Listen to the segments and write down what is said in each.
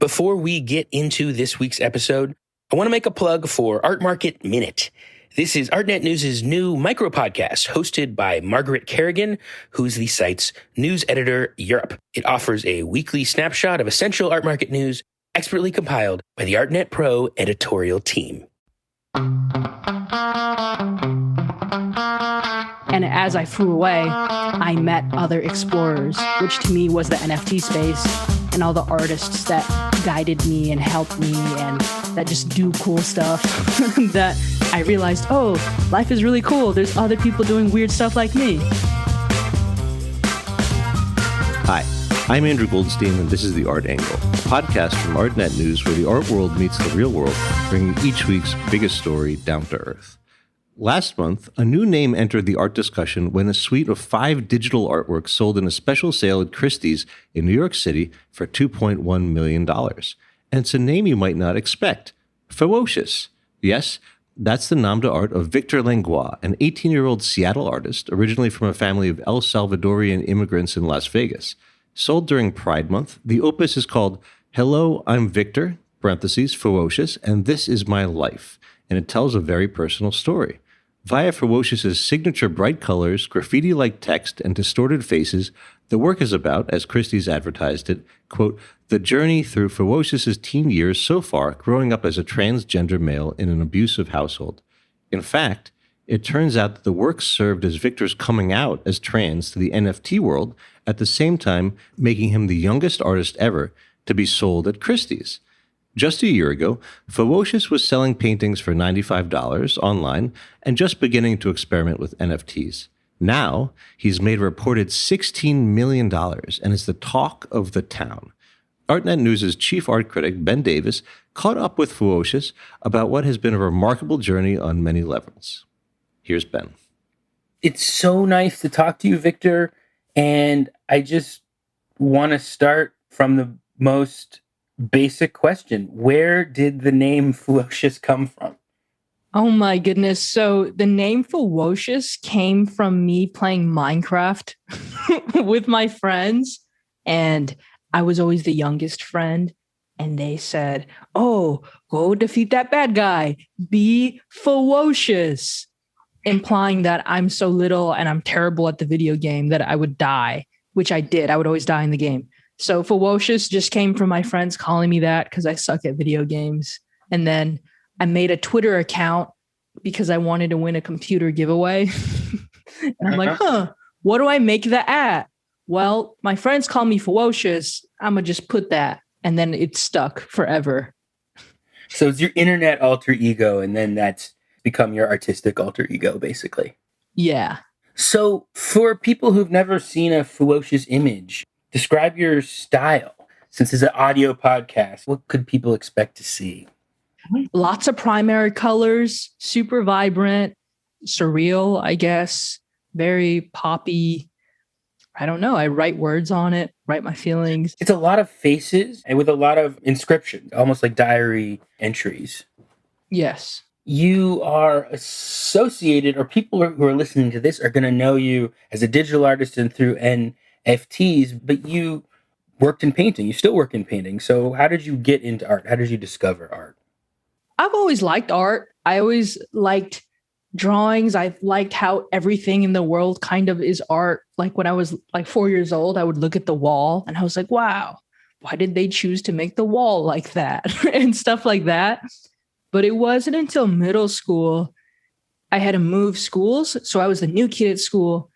Before we get into this week's episode, I want to make a plug for Art Market Minute. This is ArtNet News' new micro podcast hosted by Margaret Kerrigan, who's the site's news editor Europe. It offers a weekly snapshot of essential art market news, expertly compiled by the ArtNet Pro editorial team. And as I flew away, I met other explorers, which to me was the NFT space, and all the artists that guided me and helped me and that just do cool stuff that I realized, oh, life is really cool. There's other people doing weird stuff like me. Hi, I'm Andrew Goldstein, and this is The Art Angle, a podcast from ArtNet News where the art world meets the real world, bringing each week's biggest story down to earth. Last month, a new name entered the art discussion when a suite of 5 digital artworks sold in a special sale at Christie's in New York City for $2.1 million. And it's a name you might not expect. Fewocious. Yes, that's the nom d'art of Victor Langlois, an 18-year-old Seattle artist originally from a family of El Salvadorian immigrants in Las Vegas. Sold during Pride Month, the opus is called Hello, I'm Victor, Fewocious, and This is My Life, and it tells a very personal story. Via Fewocious's signature bright colors, graffiti-like text, and distorted faces, the work is about, as Christie's advertised it, quote, the journey through Fewocious's teen years so far growing up as a transgender male in an abusive household. In fact, it turns out that the work served as Victor's coming out as trans to the NFT world, at the same time making him the youngest artist ever to be sold at Christie's. Just a year ago, Fewocious was selling paintings for $95 online and just beginning to experiment with NFTs. Now, he's made a reported $16 million and is the talk of the town. ArtNet News' chief art critic, Ben Davis, caught up with Fewocious about what has been a remarkable journey on many levels. Here's Ben. It's so nice to talk to you, Victor, and I just want to start from the most basic question. Where did the name Fewocious come from? Oh my goodness. So the name Fewocious came from me playing Minecraft with my friends. And I was always the youngest friend. And they said, oh, go defeat that bad guy. Be Fewocious. Implying that I'm so little and I'm terrible at the video game that I would die, which I did. I would always die in the game. So Fewocious just came from my friends calling me that because I suck at video games. And then I made a Twitter account because I wanted to win a computer giveaway. And I'm like, what do I make that at? Well, my friends call me Fewocious. I'm going to just put that. And then it's stuck forever. So it's your internet alter ego, and then that's become your artistic alter ego, basically. Yeah. So for people who've never seen a Fewocious image, describe your style. Since it's an audio podcast, what could people expect to see? Lots of primary colors, super vibrant, surreal, I guess, very poppy. I don't know. I write words on it, write my feelings. It's a lot of faces and with a lot of inscriptions, almost like diary entries. Yes. You are associated, or people who are listening to this are going to know you as a digital artist and through NFTs, but you worked in painting. You still work in painting. So how did you get into art? How did you discover art? I've always liked art. I always liked drawings. I've liked how everything in the world kind of is art. Like when I was like 4 years old, I would look at the wall and I was like, wow, why did they choose to make the wall like that? And stuff like that. But it wasn't until middle school I had to move schools. So I was the new kid at school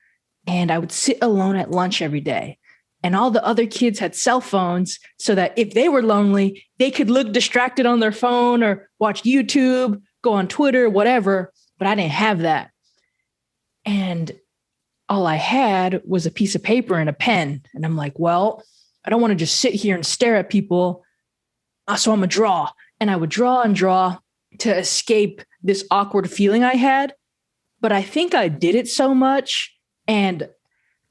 and I would sit alone at lunch every day. And all the other kids had cell phones so that if they were lonely, they could look distracted on their phone or watch YouTube, go on Twitter, whatever. But I didn't have that. And all I had was a piece of paper and a pen. And I'm like, well, I don't want to just sit here and stare at people. So I'm going to draw. And I would draw and draw to escape this awkward feeling I had. But I think I did it so much and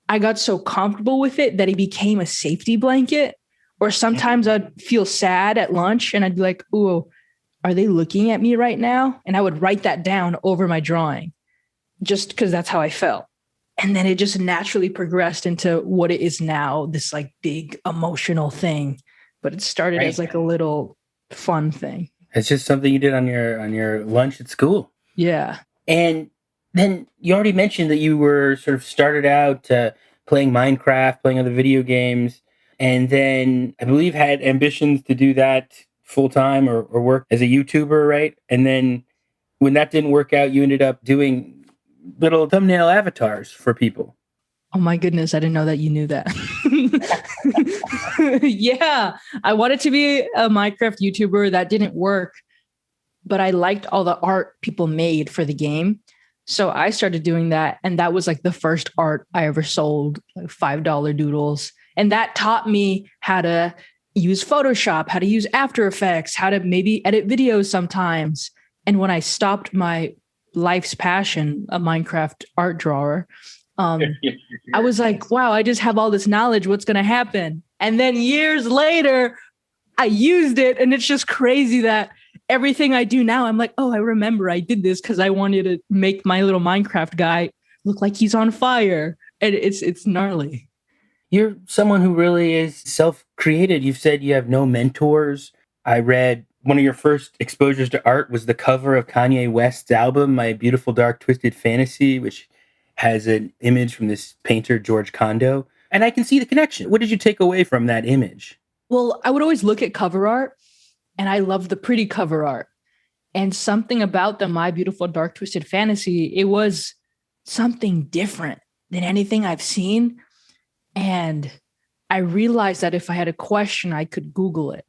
I got so comfortable with it that it became a safety blanket. Or sometimes I'd feel sad at lunch and I'd be like, ooh, are they looking at me right now? And I would write that down over my drawing just because that's how I felt. And then it just naturally progressed into what it is now, this like big emotional thing but it started as like a little fun thing. It's just something you did on your lunch at school. Yeah. And then you already mentioned that you were sort of started out playing Minecraft, playing other video games, and then I believe had ambitions to do that full time or work as a YouTuber, right? And then when that didn't work out, you ended up doing little thumbnail avatars for people. Oh my goodness, I didn't know that you knew that. Yeah, I wanted to be a Minecraft YouTuber. That didn't work, but I liked all the art people made for the game. So I started doing that. And that was like the first art I ever sold, like $5 doodles. And that taught me how to use Photoshop, how to use After Effects, how to maybe edit videos sometimes. And when I stopped my life's passion, a Minecraft art drawer, I was like, wow, I just have all this knowledge. What's going to happen? And then years later, I used it. And it's just crazy that everything I do now, I'm like, oh, I remember I did this because I wanted to make my little Minecraft guy look like he's on fire. And it's gnarly. You're someone who really is self-created. You've said you have no mentors. I read one of your first exposures to art was the cover of Kanye West's album, My Beautiful Dark Twisted Fantasy, which has an image from this painter, George Condo. And I can see the connection. What did you take away from that image? Well, I would always look at cover art, and I love the pretty cover art. And something about the My Beautiful Dark Twisted Fantasy, it was something different than anything I've seen. And I realized that if I had a question, I could Google it.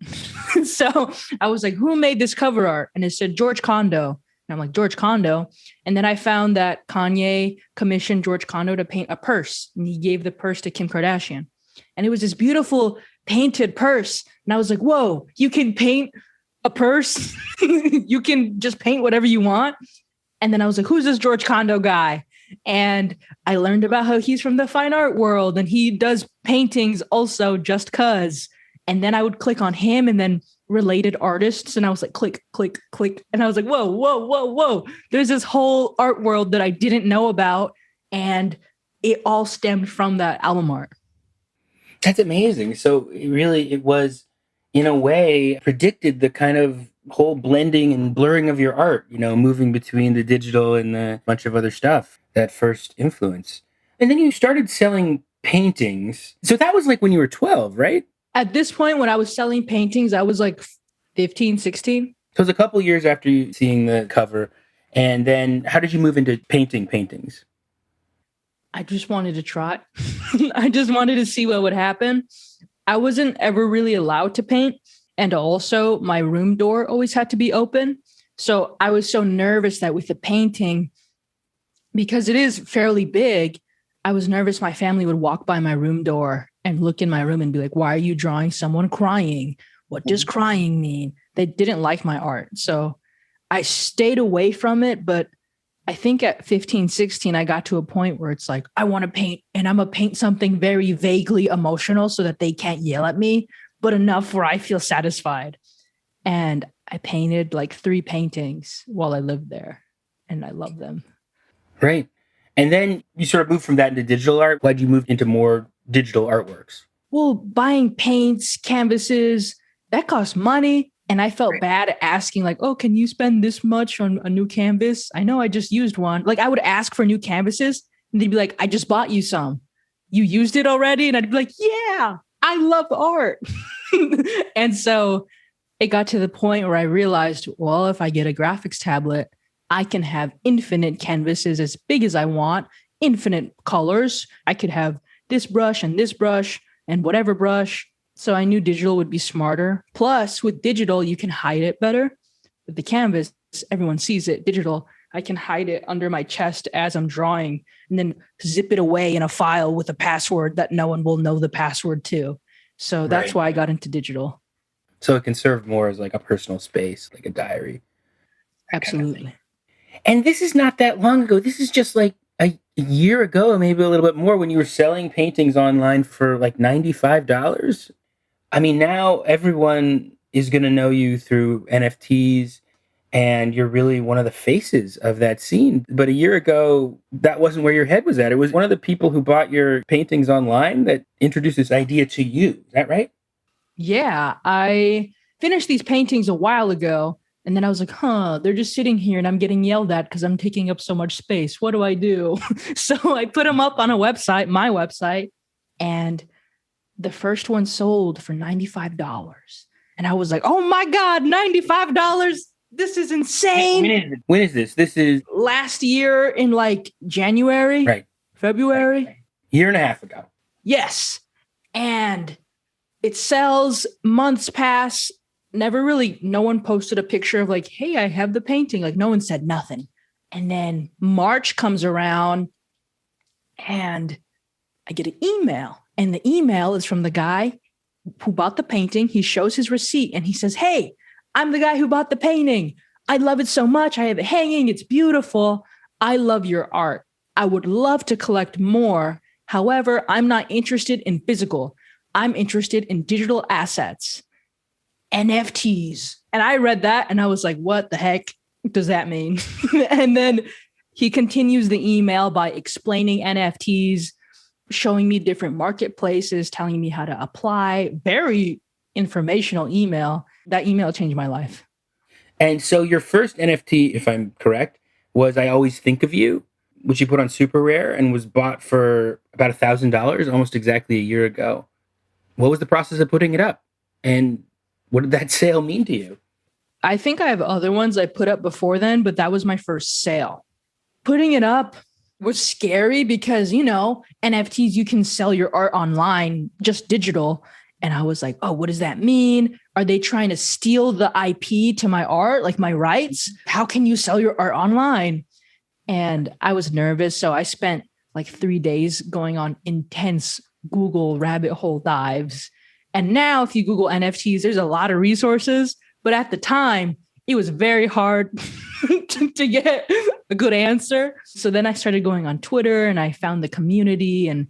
So I was like, who made this cover art? And it said George Condo. And I'm like, George Condo. And then I found that Kanye commissioned George Condo to paint a purse. And he gave the purse to Kim Kardashian. And it was this beautiful painted purse. And I was like, whoa, you can paint a purse? You can just paint whatever you want? And then I was like, who's this George Condo guy? And I learned about how he's from the fine art world and he does paintings also just cause. And then I would click on him and then related artists. And I was like, click, click, click. And I was like, whoa, whoa, whoa, whoa. There's this whole art world that I didn't know about. And it all stemmed from that album art. That's amazing. So it was, in a way, predicted the kind of whole blending and blurring of your art, moving between the digital and a bunch of other stuff, that first influence. And then you started selling paintings. So that was like when you were 12, right? At this point, when I was selling paintings, I was like 15, 16. So it was a couple years after you seeing the cover. And then how did you move into painting paintings? I just wanted to try. I just wanted to see what would happen. I wasn't ever really allowed to paint. And also my room door always had to be open. So I was so nervous that with the painting, because it is fairly big, I was nervous my family would walk by my room door and look in my room and be like, why are you drawing someone crying? What does crying mean? They didn't like my art. So I stayed away from it. But I think at 15, 16, I got to a point where it's like, I want to paint and I'm going to paint something very vaguely emotional so that they can't yell at me, but enough where I feel satisfied. And I painted like 3 paintings while I lived there and I love them. Right. And then you sort of moved from that into digital art. Why'd you move into more digital artworks? Well, buying paints, canvases, that costs money. And I felt bad asking like, oh, can you spend this much on a new canvas? I know I just used one. Like I would ask for new canvases and they'd be like, I just bought you some. You used it already? And I'd be like, yeah, I love art. And so it got to the point where I realized, well, if I get a graphics tablet, I can have infinite canvases as big as I want, infinite colors. I could have this brush and whatever brush. So I knew digital would be smarter. Plus, with digital, you can hide it better. With the canvas, everyone sees it. Digital, I can hide it under my chest as I'm drawing and then zip it away in a file with a password that no one will know the password to. So that's why I got into digital. So it can serve more as like a personal space, like a diary. Absolutely. And this is not that long ago. This is just like a year ago, maybe a little bit more, when you were selling paintings online for like $95. I mean, now everyone is going to know you through NFTs, and you're really one of the faces of that scene. But a year ago, that wasn't where your head was at. It was one of the people who bought your paintings online that introduced this idea to you. Is that right? Yeah, I finished these paintings a while ago. And then I was like, they're just sitting here and I'm getting yelled at because I'm taking up so much space. What do I do? So I put them up on a website, my website, and the first one sold for $95. And I was like, oh my God, $95. This is insane. When is this? This is last year in like January, right. February. Right. Year and a half ago. Yes. And it sells, months pass. No one posted a picture of like, hey, I have the painting. Like no one said nothing. And then March comes around and I get an email. And the email is from the guy who bought the painting. He shows his receipt and he says, hey, I'm the guy who bought the painting. I love it so much. I have it hanging. It's beautiful. I love your art. I would love to collect more. However, I'm not interested in physical. I'm interested in digital assets, NFTs. And I read that and I was like, what the heck does that mean? And then he continues the email by explaining NFTs, showing me different marketplaces, telling me how to apply. Very informational email. That email changed my life. And so your first NFT, if I'm correct, was I Always Think of You, which you put on Super Rare and was bought for about $1,000 almost exactly a year ago. What was the process of putting it up? And what did that sale mean to you? I think I have other ones I put up before then, but that was my first sale. Putting it up was scary because, NFTs, you can sell your art online, just digital. And I was like, oh, what does that mean? Are they trying to steal the IP to my art, like my rights? How can you sell your art online? And I was nervous. So I spent like 3 days going on intense Google rabbit hole dives. And now if you Google NFTs, there's a lot of resources. But at the time, it was very hard to get a good answer. So then I started going on Twitter and I found the community and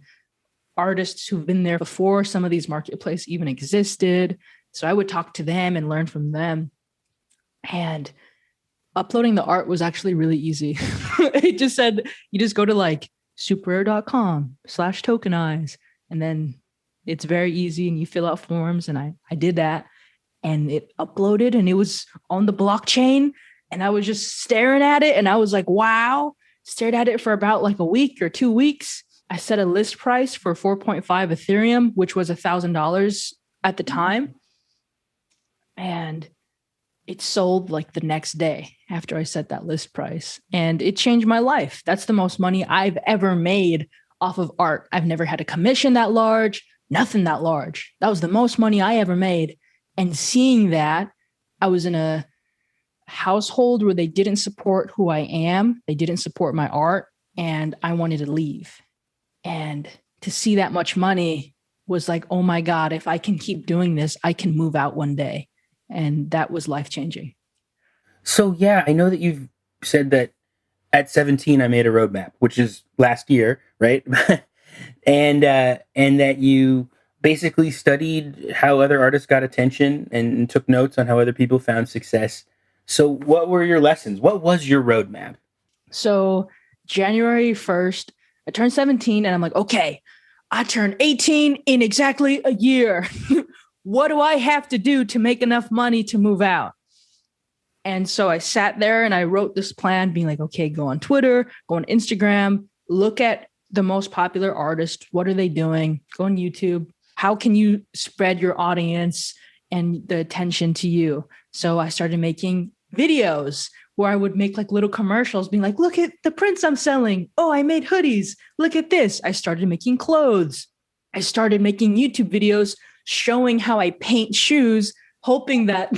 artists who've been there before some of these marketplaces even existed. So I would talk to them and learn from them. And uploading the art was actually really easy. It just said, you just go to like superrare.com/tokenize. And then it's very easy and you fill out forms. And I did that and it uploaded and it was on the blockchain. And I was just staring at it. And I was like, wow, stared at it for about like a week or 2 weeks. I set a list price for 4.5 Ethereum, which was $1,000 at the time. And it sold like the next day after I set that list price. And it changed my life. That's the most money I've ever made off of art. I've never had a commission that large, nothing that large. That was the most money I ever made. And seeing that, I was in a household where they didn't support who I am. They didn't support my art. And I wanted to leave. And to see that much money was like, oh my God, if I can keep doing this, I can move out one day. And that was life-changing. So yeah, I know that you've said that at 17, I made a roadmap, which is last year, right? and that you basically studied how other artists got attention and took notes on how other people found success. So what were your lessons? What was your roadmap? So January 1st, I turned 17 and I'm like, okay, I turned 18 in exactly a year. What do I have to do to make enough money to move out? And so I sat there and I wrote this plan being like, okay, go on Twitter, go on Instagram, look at the most popular artists. What are they doing? Go on YouTube. How can you spread your audience and the attention to you? So I started making videos where I would make like little commercials being like, look at the prints I'm selling. Oh, I made hoodies. Look at this. I started making clothes. I started making YouTube videos showing how I paint shoes, hoping that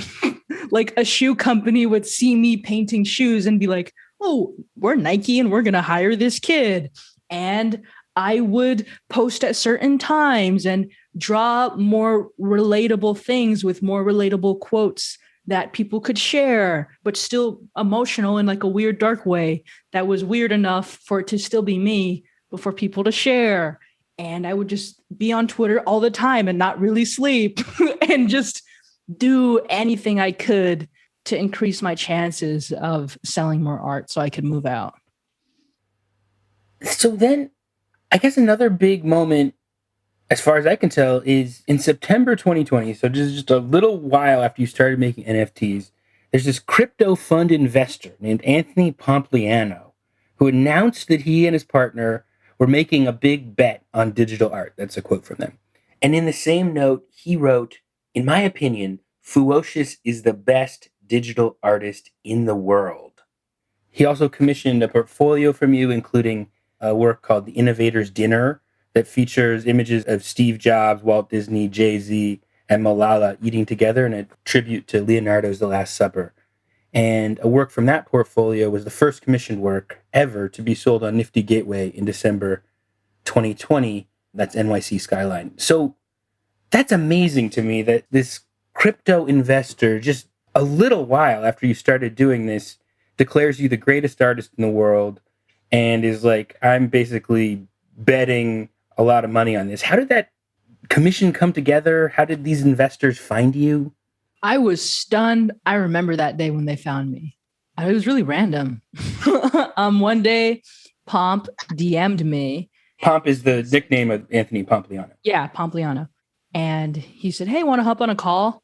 like a shoe company would see me painting shoes and be like, oh, we're Nike and we're going to hire this kid. And I would post at certain times and draw more relatable things with more relatable quotes that people could share, but still emotional in like a weird, dark way that was weird enough for it to still be me, but for people to share. And I would just be on Twitter all the time and not really sleep and just do anything I could to increase my chances of selling more art so I could move out. So then I guess another big moment as far as I can tell, is in September 2020. So just a little while after you started making NFTs, there's this crypto fund investor named Anthony Pompliano who announced that he and his partner were making a big bet on digital art. That's a quote from them. And in the same note, he wrote, "In my opinion, Fewocious is the best digital artist in the world." He also commissioned a portfolio from you, including a work called The Innovator's Dinner that features images of Steve Jobs, Walt Disney, Jay-Z, and Malala eating together in a tribute to Leonardo's The Last Supper. And a work from that portfolio was the first commissioned work ever to be sold on Nifty Gateway in December 2020. That's NYC Skyline. So that's amazing to me that this crypto investor, just a little while after you started doing this, declares you the greatest artist in the world and is like, I'm basically betting a lot of money on this. How did that commission come together? How did these investors find you? I was stunned. I remember that day when they found me. It was really random. One day, Pomp DM'd me. Pomp is the nickname of Anthony Pompliano. Yeah, Pompliano. And he said, hey, want to hop on a call?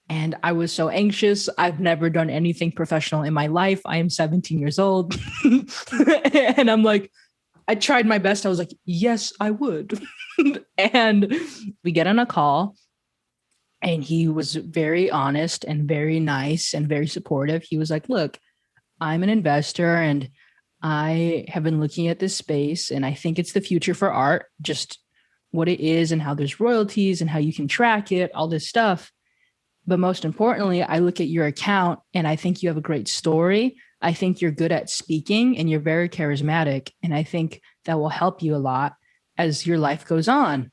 And I was so anxious. I've never done anything professional in my life. I am 17 years old. And I'm like, I tried my best. I was like, yes, I would. And we get on a call. And he was very honest and very nice and very supportive. He was like, look, I'm an investor and I have been looking at this space and I think it's the future for art, just what it is and how there's royalties and how you can track it, all this stuff. But most importantly, I look at your account and I think you have a great story. I think you're good at speaking and you're very charismatic. And I think that will help you a lot as your life goes on.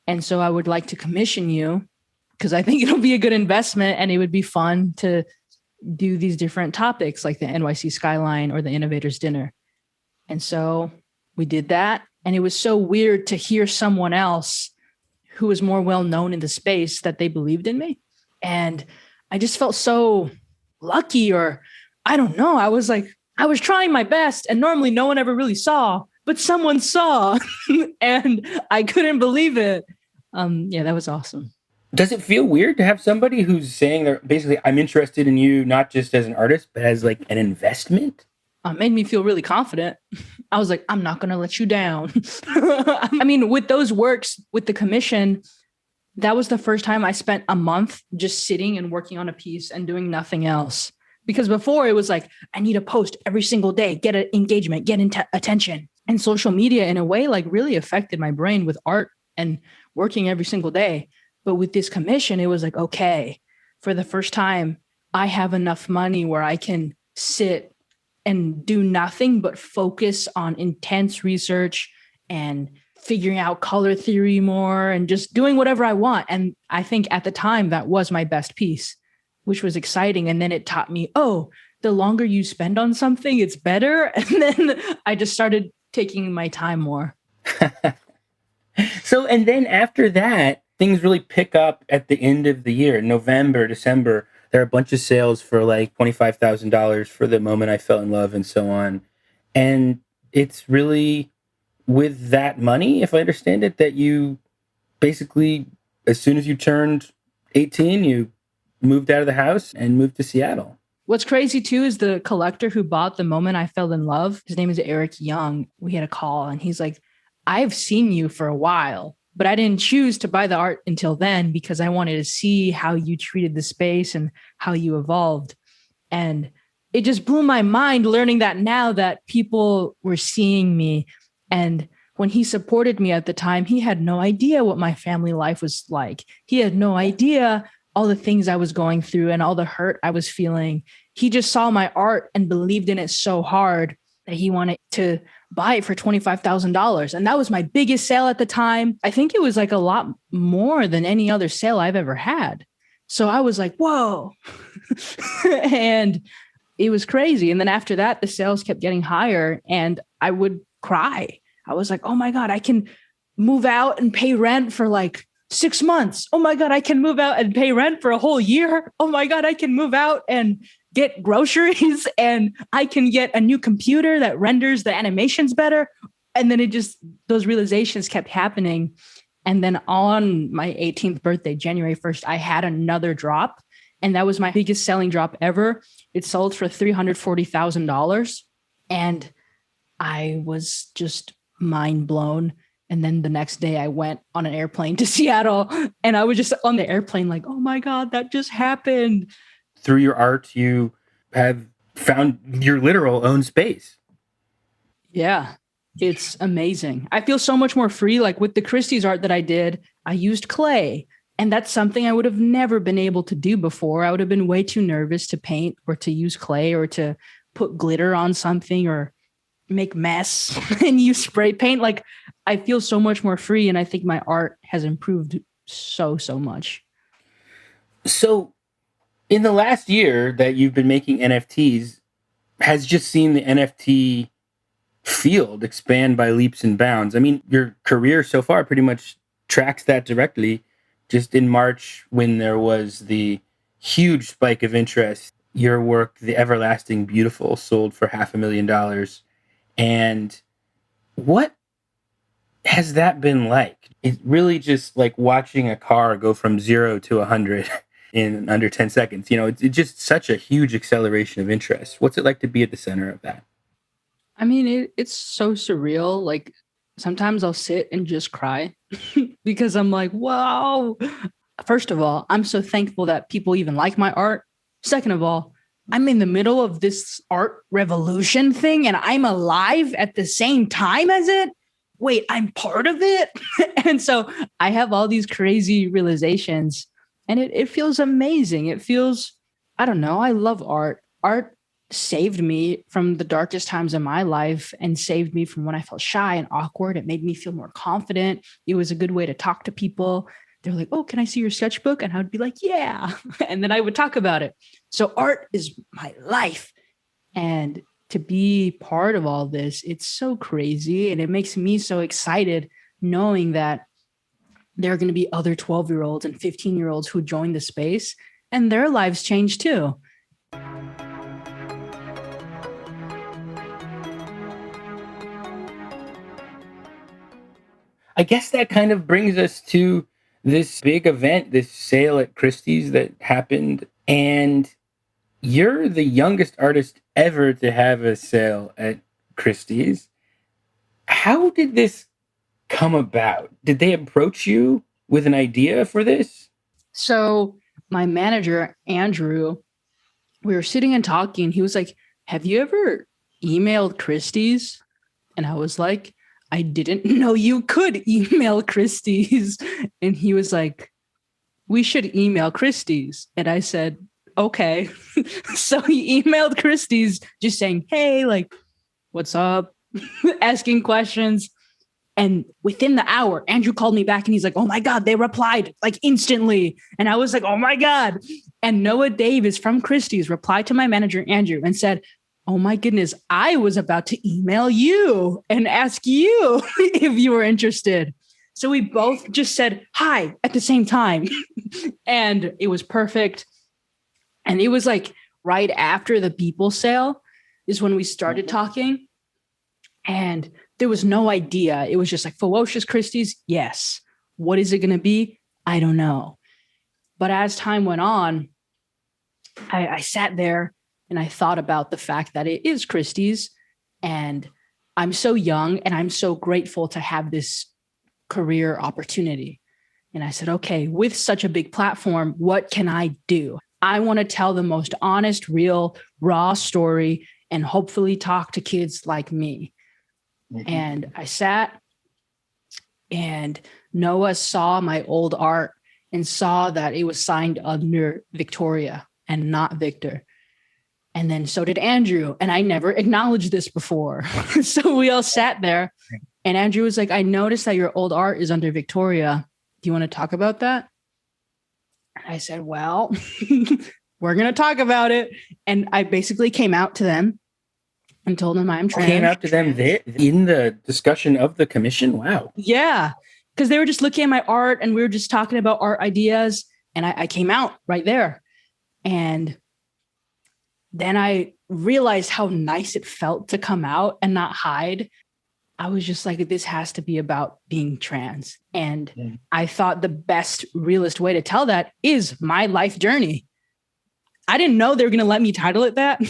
And so I would like to commission you because I think it'll be a good investment and it would be fun to do these different topics like the NYC Skyline or the Innovator's Dinner. And so we did that. And it was so weird to hear someone else who was more well-known in the space that they believed in me. And I just felt so lucky, or I don't know. I was trying my best and normally no one ever really saw, but someone saw and I couldn't believe it. Yeah, that was awesome. Does it feel weird to have somebody who's saying that basically I'm interested in you, not just as an artist, but as like an investment? It made me feel really confident. I was like, I'm not going to let you down. I mean, with those works, with the commission, that was the first time I spent a month just sitting and working on a piece and doing nothing else. Because before it was like, I need to post every single day, get an engagement, get attention. And social media in a way like really affected my brain with art and working every single day. But with this commission, it was like, okay, for the first time, I have enough money where I can sit and do nothing but focus on intense research and figuring out color theory more and just doing whatever I want. And I think at the time that was my best piece, which was exciting. And then it taught me, oh, the longer you spend on something, it's better. And then I just started taking my time more. So, and then after that, things really pick up at the end of the year, November, December. There are a bunch of sales for like $25,000 for The Moment I Fell in Love and so on. And it's really with that money, if I understand it, that you basically, as soon as you turned 18, you moved out of the house and moved to Seattle. What's crazy too is the collector who bought The Moment I Fell in Love. His name is Eric Young. We had a call and he's like, I've seen you for a while, but I didn't choose to buy the art until then because I wanted to see how you treated the space and how you evolved. And it just blew my mind learning that now that people were seeing me. And when he supported me at the time, he had no idea what my family life was like. He had no idea all the things I was going through and all the hurt I was feeling. He just saw my art and believed in it so hard that he wanted to buy it for $25,000. And that was my biggest sale at the time. I think it was like a lot more than any other sale I've ever had. So I was like, whoa. And it was crazy. And then after that, the sales kept getting higher and I would cry. I was like, oh my God, I can move out and pay rent for like 6 months. Oh my God, I can move out and pay rent for a whole year. Oh my God, I can move out and get groceries and I can get a new computer that renders the animations better. And then those realizations kept happening. And then on my 18th birthday, January 1st, I had another drop. And that was my biggest selling drop ever. It sold for $340,000. And I was just mind blown. And then the next day I went on an airplane to Seattle and I was just on the airplane like, oh my God, that just happened. Through your art, you have found your literal own space. Yeah, it's amazing. I feel so much more free. Like with the Christie's art that I did, I used clay. And that's something I would have never been able to do before. I would have been way too nervous to paint or to use clay or to put glitter on something or make mess and use spray paint. Like I feel so much more free. And I think my art has improved so much. So in the last year that you've been making NFTs, has just seen the NFT field expand by leaps and bounds. I mean, your career so far pretty much tracks that directly. Just in March, when there was the huge spike of interest, your work, The Everlasting Beautiful, sold for $500,000. And what has that been like? It's really just like watching a car go from 0 to 100 in under 10 seconds. You know, it's just such a huge acceleration of interest. What's it like to be at the center of that? I mean, it's so surreal. Like sometimes I'll sit and just cry because I'm like, wow. First of all, I'm so thankful that people even like my art. Second of all, I'm in the middle of this art revolution thing and I'm alive at the same time as it. Wait, I'm part of it. And so I have all these crazy realizations and it feels amazing. It feels, I don't know, I love art. Art saved me from the darkest times in my life and saved me from when I felt shy and awkward. It made me feel more confident. It was a good way to talk to people. They're like, oh, can I see your sketchbook? And I would be like, yeah. And then I would talk about it. So art is my life. And to be part of all this, it's so crazy. And it makes me so excited knowing that there are going to be other 12-year-olds and 15-year-olds who join the space and their lives change too. I guess that kind of brings us to this big event, this sale at Christie's that happened. And you're the youngest artist ever to have a sale at Christie's. How did this come about? Did they approach you with an idea for this? So my manager, Andrew, we were sitting and talking. He was like, have you ever emailed Christie's? And I was like, I didn't know you could email Christie's. And he was like, we should email Christie's. And I said, okay. So he emailed Christie's just saying, hey, like, what's up? Asking questions. And within the hour, Andrew called me back and he's like, oh my God, they replied like instantly. And I was like, oh my God. And Noah Davis from Christie's replied to my manager, Andrew, and said, oh my goodness, I was about to email you and ask you if you were interested. So we both just said hi at the same time. And it was perfect. And it was like right after the People sale is when we started talking. And there was no idea. It was just like Fewocious Christie's. Yes. What is it going to be? I don't know. But as time went on, I sat there and I thought about the fact that it is Christie's and I'm so young and I'm so grateful to have this career opportunity. And I said, okay, with such a big platform, what can I do? I want to tell the most honest, real, raw story and hopefully talk to kids like me. Mm-hmm. And I sat and Noah saw my old art and saw that it was signed under Victoria and not Victor. And then so did Andrew. And I never acknowledged this before. So we all sat there and Andrew was like, I noticed that your old art is under Victoria. Do you want to talk about that? And I said, well, we're going to talk about it. And I basically came out to them and told them I'm trans. Came out to them there in the discussion of the commission? Wow. Yeah. Because they were just looking at my art and we were just talking about art ideas. And I came out right there. And then I realized how nice it felt to come out and not hide. I was just like, this has to be about being trans. And Yeah. I thought the best, realist way to tell that is my life journey. I didn't know they were going to let me title it that.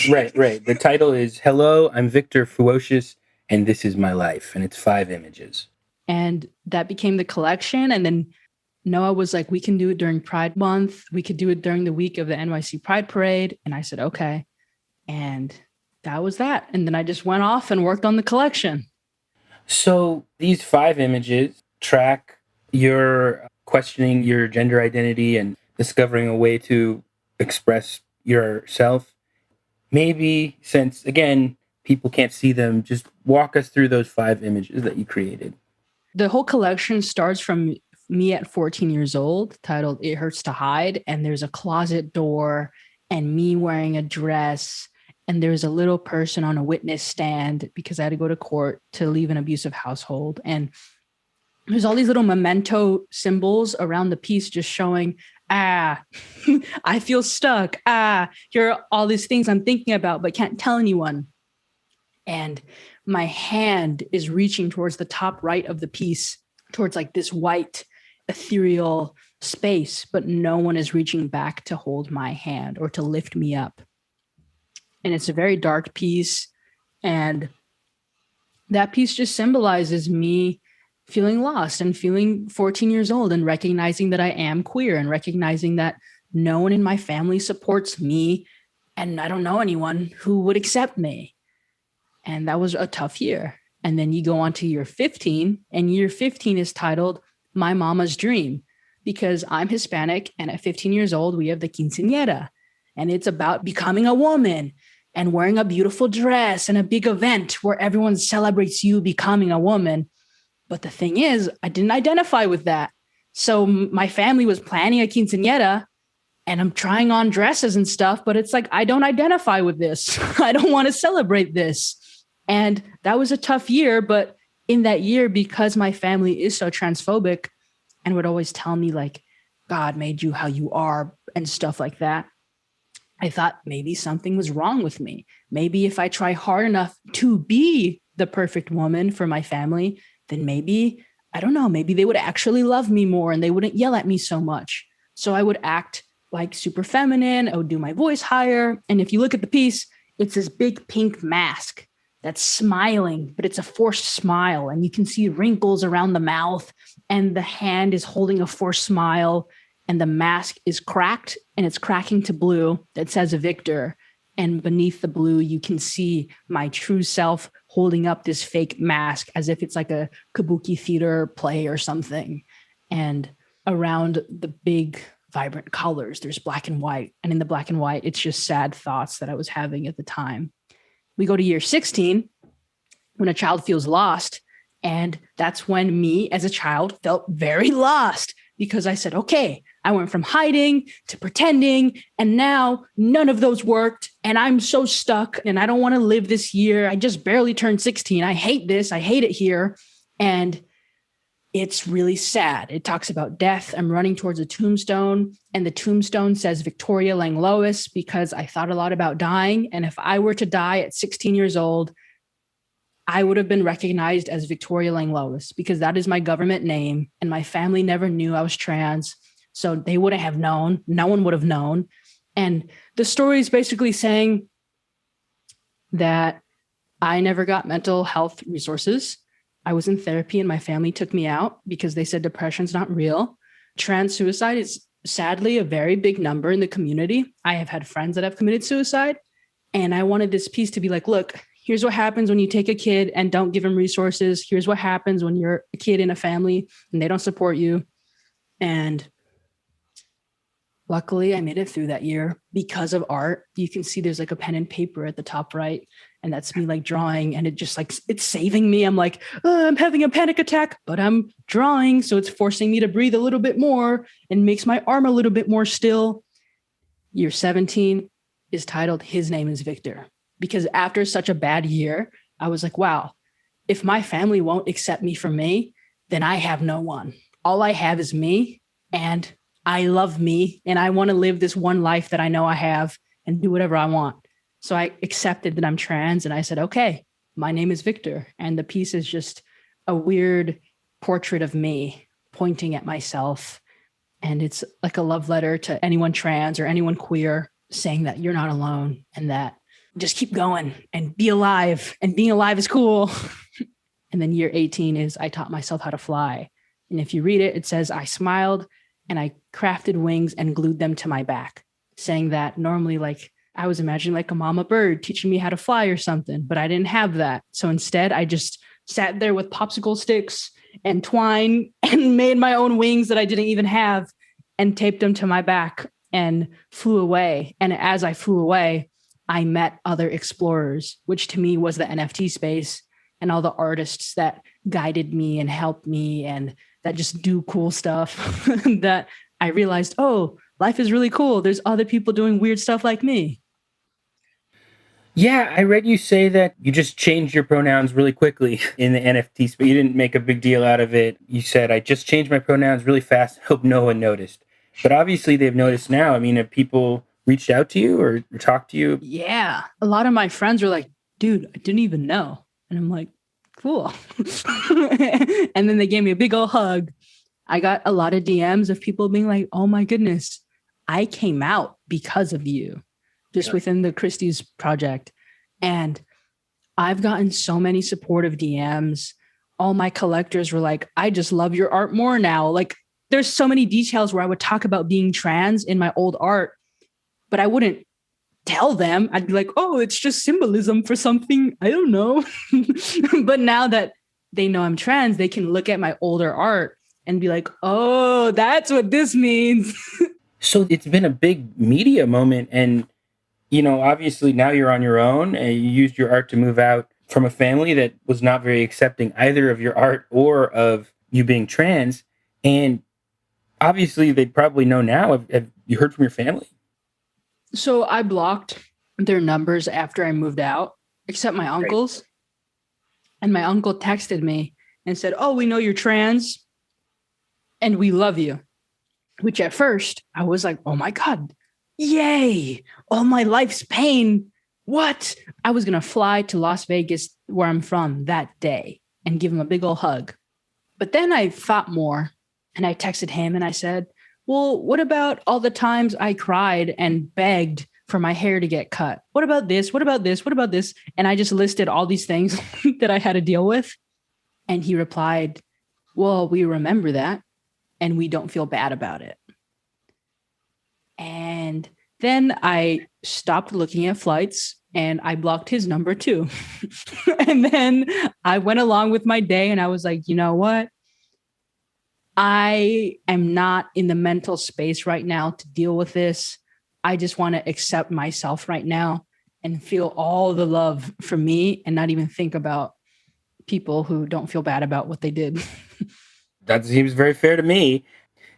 Right. The title is Hello, I'm Victor Fewocious, and this is my life. And it's 5 images. And that became the collection. And then Noah was like, we can do it during Pride Month. We could do it during the week of the NYC Pride Parade. And I said, okay. And that was that. And then I just went off and worked on the collection. So these 5 images track your questioning your gender identity and discovering a way to express yourself. Maybe, since, again, people can't see them, just walk us through those 5 images that you created. The whole collection starts from me at 14 years old, titled It Hurts to Hide. And there's a closet door and me wearing a dress. And there's a little person on a witness stand because I had to go to court to leave an abusive household. And there's all these little memento symbols around the piece just showing, I feel stuck. Here are all these things I'm thinking about, but can't tell anyone. And my hand is reaching towards the top right of the piece, towards like this white, ethereal space, but no one is reaching back to hold my hand or to lift me up. And it's a very dark piece. And that piece just symbolizes me feeling lost and feeling 14 years old and recognizing that I am queer and recognizing that no one in my family supports me and I don't know anyone who would accept me. And that was a tough year. And then you go on to year 15, and year 15 is titled My Mama's Dream, because I'm Hispanic, and at 15 years old, we have the quinceañera, and it's about becoming a woman and wearing a beautiful dress and a big event where everyone celebrates you becoming a woman. But the thing is, I didn't identify with that. So my family was planning a quinceañera, and I'm trying on dresses and stuff, but it's like, I don't identify with this. I don't want to celebrate this. And that was a tough year. But in that year, because my family is so transphobic and would always tell me like, God made you how you are and stuff like that, I thought maybe something was wrong with me. Maybe if I try hard enough to be the perfect woman for my family, then maybe, I don't know, maybe they would actually love me more and they wouldn't yell at me so much. So I would act like super feminine. I would do my voice higher. And if you look at the piece, it's this big pink mask that's smiling, but it's a forced smile. And you can see wrinkles around the mouth, and the hand is holding a forced smile, and the mask is cracked, and it's cracking to blue that says Victor. And beneath the blue, you can see my true self holding up this fake mask as if it's like a kabuki theater play or something. And around the big, vibrant colors, there's black and white. And in the black and white, it's just sad thoughts that I was having at the time. We go to year 16, when a child feels lost. And that's when me as a child felt very lost, because I said, okay, I went from hiding to pretending, and now none of those worked. And I'm so stuck, and I don't want to live this year. I just barely turned 16. I hate this. I hate it here. And it's really sad. It talks about death. I'm running towards a tombstone, and the tombstone says Victor Langlois, because I thought a lot about dying. And if I were to die at 16 years old, I would have been recognized as Victor Langlois, because that is my government name. And my family never knew I was trans. So they wouldn't have known. No one would have known. And the story is basically saying that I never got mental health resources. I was in therapy and my family took me out because they said depression's not real. Trans suicide is sadly a very big number in the community. I have had friends that have committed suicide. And I wanted this piece to be like, look, here's what happens when you take a kid and don't give them resources. Here's what happens when you're a kid in a family and they don't support you. And luckily, I made it through that year because of art. You can see there's like a pen and paper at the top right. And that's me like drawing, and it just like, it's saving me. I'm like, oh, I'm having a panic attack, but I'm drawing. So it's forcing me to breathe a little bit more and makes my arm a little bit more still. Year 17 is titled His Name is Victor, because after such a bad year, I was like, wow, if my family won't accept me for me, then I have no one. All I have is me, and I love me, and I want to live this one life that I know I have and do whatever I want. So I accepted that I'm trans, and I said, okay, my name is Victor. And the piece is just a weird portrait of me pointing at myself. And it's like a love letter to anyone trans or anyone queer, saying that you're not alone and that just keep going and be alive, and being alive is cool. And then year 18 is I taught myself how to fly. And if you read it, it says I smiled and I crafted wings and glued them to my back, saying that normally like I was imagining like a mama bird teaching me how to fly or something, but I didn't have that. So instead, I just sat there with popsicle sticks and twine and made my own wings that I didn't even have and taped them to my back and flew away. And as I flew away, I met other explorers, which to me was the NFT space and all the artists that guided me and helped me and that just do cool stuff that I realized, oh, life is really cool. There's other people doing weird stuff like me. Yeah, I read you say that you just changed your pronouns really quickly in the NFT space. You didn't make a big deal out of it. You said, I just changed my pronouns really fast. Hope no one noticed. But obviously they've noticed now. I mean, have people reached out to you or talked to you? Yeah. A lot of my friends were like, dude, I didn't even know. And I'm like, cool. And then they gave me a big old hug. I got a lot of DMs of people being like, oh my goodness, I came out because of you, just within the Christie's project. And I've gotten so many supportive DMs. All my collectors were like, I just love your art more now. Like there's so many details where I would talk about being trans in my old art, but I wouldn't tell them. I'd be like, oh, it's just symbolism for something. I don't know. But now that they know I'm trans, they can look at my older art and be like, oh, that's what this means. So it's been a big media moment. And, you know, obviously now you're on your own and you used your art to move out from a family that was not very accepting either of your art or of you being trans. And obviously they probably know now. Have you heard from your family? So I blocked their numbers after I moved out, except my uncle's. Right. And my uncle texted me and said, oh, we know you're trans and we love you. Which at first I was like, oh my God, yay, all my life's pain. What? I was going to fly to Las Vegas, where I'm from, that day and give him a big old hug. But then I thought more and I texted him and I said, well, what about all the times I cried and begged for my hair to get cut? What about this? What about this? What about this? And I just listed all these things that I had to deal with. And he replied, well, we remember that and we don't feel bad about it. And then I stopped looking at flights and I blocked his number too. And then I went along with my day and I was like, you know what? I am not in the mental space right now to deal with this. I just want to accept myself right now and feel all the love for me and not even think about people who don't feel bad about what they did. That seems very fair to me.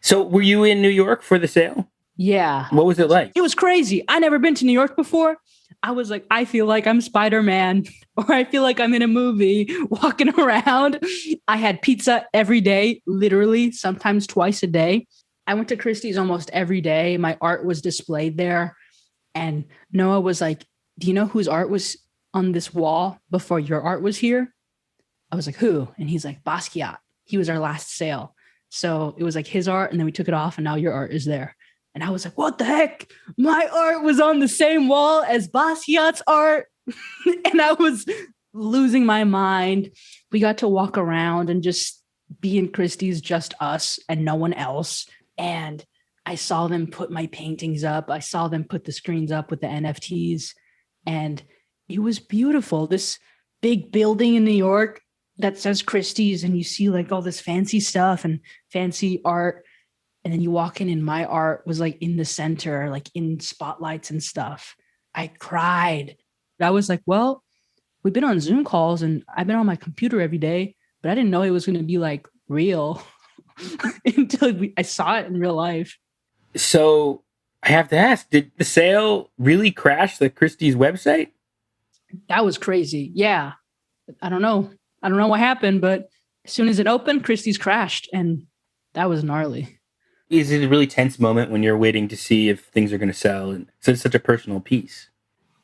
So were you in New York for the sale? Yeah. What was it like? It was crazy. I never been to New York before. I was like, I feel like I'm Spider-Man, or I feel like I'm in a movie walking around. I had pizza every day, literally, sometimes twice a day. I went to Christie's almost every day. My art was displayed there. And Noah was like, do you know whose art was on this wall before your art was here? I was like, who? And he's like, Basquiat. He was our last sale. So it was like his art, and then we took it off, and now your art is there. And I was like, what the heck? My art was on the same wall as Basquiat's art. And I was losing my mind. We got to walk around and just be in Christie's, just us and no one else. And I saw them put my paintings up. I saw them put the screens up with the NFTs. And it was beautiful. This big building in New York that says Christie's, and you see like all this fancy stuff and fancy art. And then you walk in and my art was like in the center, like in spotlights and stuff. I cried. I was like, well, we've been on Zoom calls and I've been on my computer every day, but I didn't know it was going to be like real until I saw it in real life. So I have to ask, did the sale really crash the Christie's website? That was crazy. Yeah. I don't know what happened, but as soon as it opened, Christie's crashed, and that was gnarly. Is it a really tense moment when you're waiting to see if things are going to sell? And so it's such a personal piece.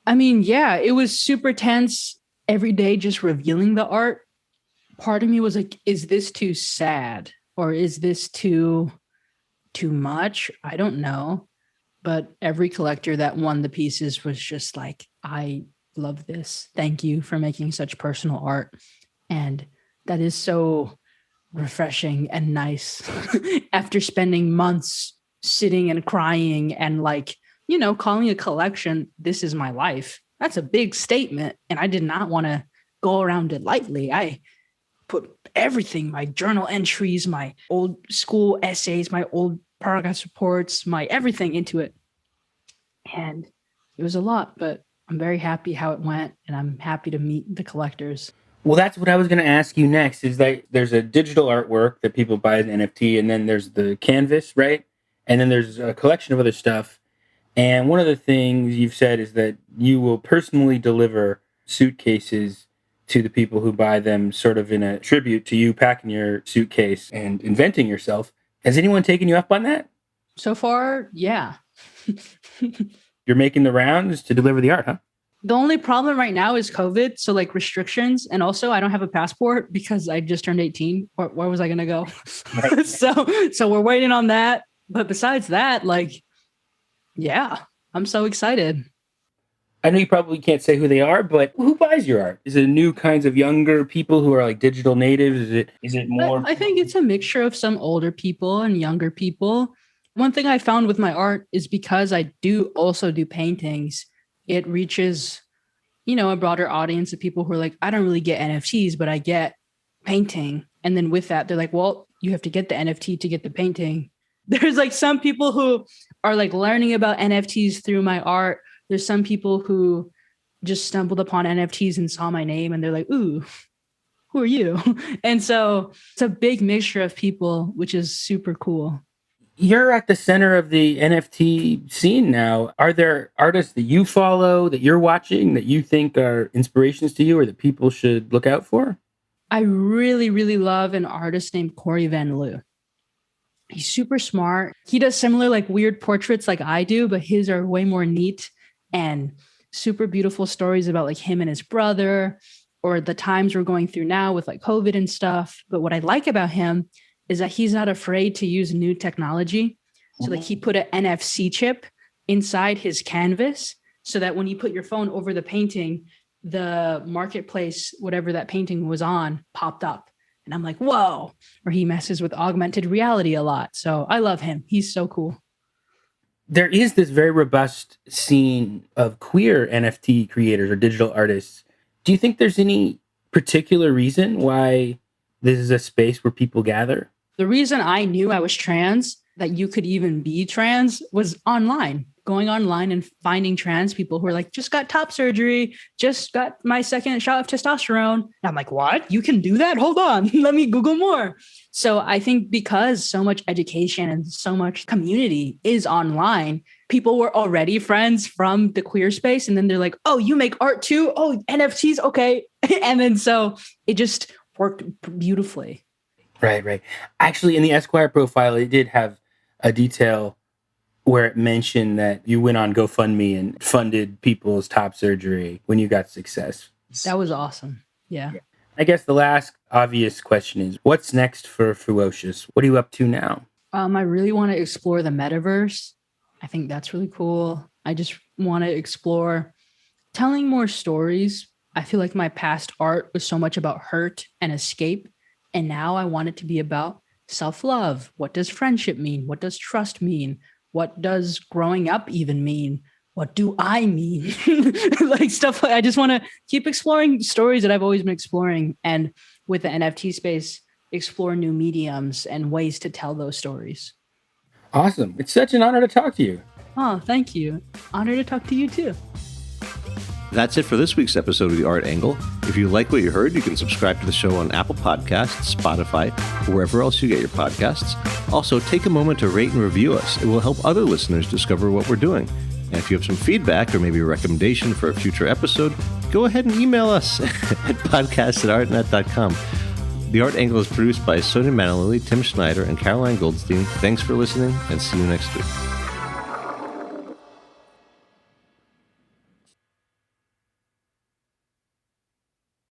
I mean, yeah, it was super tense. every day just revealing the art, part of me was like, is this too sad? Or is this too much? I don't know. But every collector that won the pieces was just like, I love this. Thank you for making such personal art. And that is so refreshing and nice after spending months sitting and crying and like, calling a collection, this is my life. That's a big statement. And I did not want to go around it lightly. I put everything, my journal entries, my old school essays, my old progress reports, my everything into it. And it was a lot, but I'm very happy how it went, and I'm happy to meet the collectors. Well, that's what I was going to ask you next, is that there's a digital artwork that people buy as an NFT, and then there's the canvas, right? And then there's a collection of other stuff. And one of the things you've said is that you will personally deliver suitcases to the people who buy them, sort of in a tribute to you packing your suitcase and inventing yourself. Has anyone taken you up on that? So far, yeah. You're making the rounds to deliver the art, huh? The only problem right now is COVID. So like restrictions. And also I don't have a passport because I just turned 18. Where was I going to go? Right. So we're waiting on that. But besides that, like, yeah, I'm so excited. I know you probably can't say who they are, but who buys your art? Is it new kinds of younger people who are like digital natives? Is it more? I think it's a mixture of some older people and younger people. One thing I found with my art is because I do also do paintings, it reaches, a broader audience of people who are like, I don't really get NFTs, but I get painting. And then with that, they're like, well, you have to get the NFT to get the painting. There's like some people who are like learning about NFTs through my art. There's some people who just stumbled upon NFTs and saw my name and they're like, ooh, who are you? And so it's a big mixture of people, which is super cool. You're at the center of the NFT scene now. Are there artists that you follow, that you're watching, that you think are inspirations to you or that people should look out for? I really, really love an artist named Corey Van Loo. He's super smart. He does similar like weird portraits like I do, but his are way more neat and super beautiful stories about like him and his brother or the times we're going through now with like COVID and stuff. But what I like about him is that he's not afraid to use new technology. So like he put an NFC chip inside his canvas so that when you put your phone over the painting, the marketplace, whatever that painting was on, popped up. And I'm like, whoa. Or he messes with augmented reality a lot. So I love him. He's so cool. There is this very robust scene of queer NFT creators or digital artists. Do you think there's any particular reason why this is a space where people gather? The reason I knew I was trans, that you could even be trans, was online. Going online and finding trans people who are like, just got top surgery, just got my second shot of testosterone. And I'm like, what? You can do that? Hold on. Let me Google more. So I think because so much education and so much community is online, people were already friends from the queer space. And then they're like, oh, you make art too? Oh, NFTs. Okay. And then so it just worked beautifully. Right. Actually, in the Esquire profile, it did have a detail where it mentioned that you went on GoFundMe and funded people's top surgery when you got success. That was awesome. Yeah. I guess the last obvious question is, what's next for Fewocious? What are you up to now? I really want to explore the metaverse. I think that's really cool. I just want to explore telling more stories. I feel like my past art was so much about hurt and escape. And now I want it to be about self-love. What does friendship mean? What does trust mean? What does growing up even mean? What do I mean? Like stuff like I just want to keep exploring stories that I've always been exploring. And with the NFT space, explore new mediums and ways to tell those stories. Awesome. It's such an honor to talk to you. Oh, thank you. Honor to talk to you too. That's it for this week's episode of The Art Angle. If you like what you heard, you can subscribe to the show on Apple Podcasts, Spotify, or wherever else you get your podcasts. Also, take a moment to rate and review us. It will help other listeners discover what we're doing. And if you have some feedback or maybe a recommendation for a future episode, go ahead and email us at podcast@artnet.com. The Art Angle is produced by Sonia Manalili, Tim Schneider, and Caroline Goldstein. Thanks for listening, and see you next week.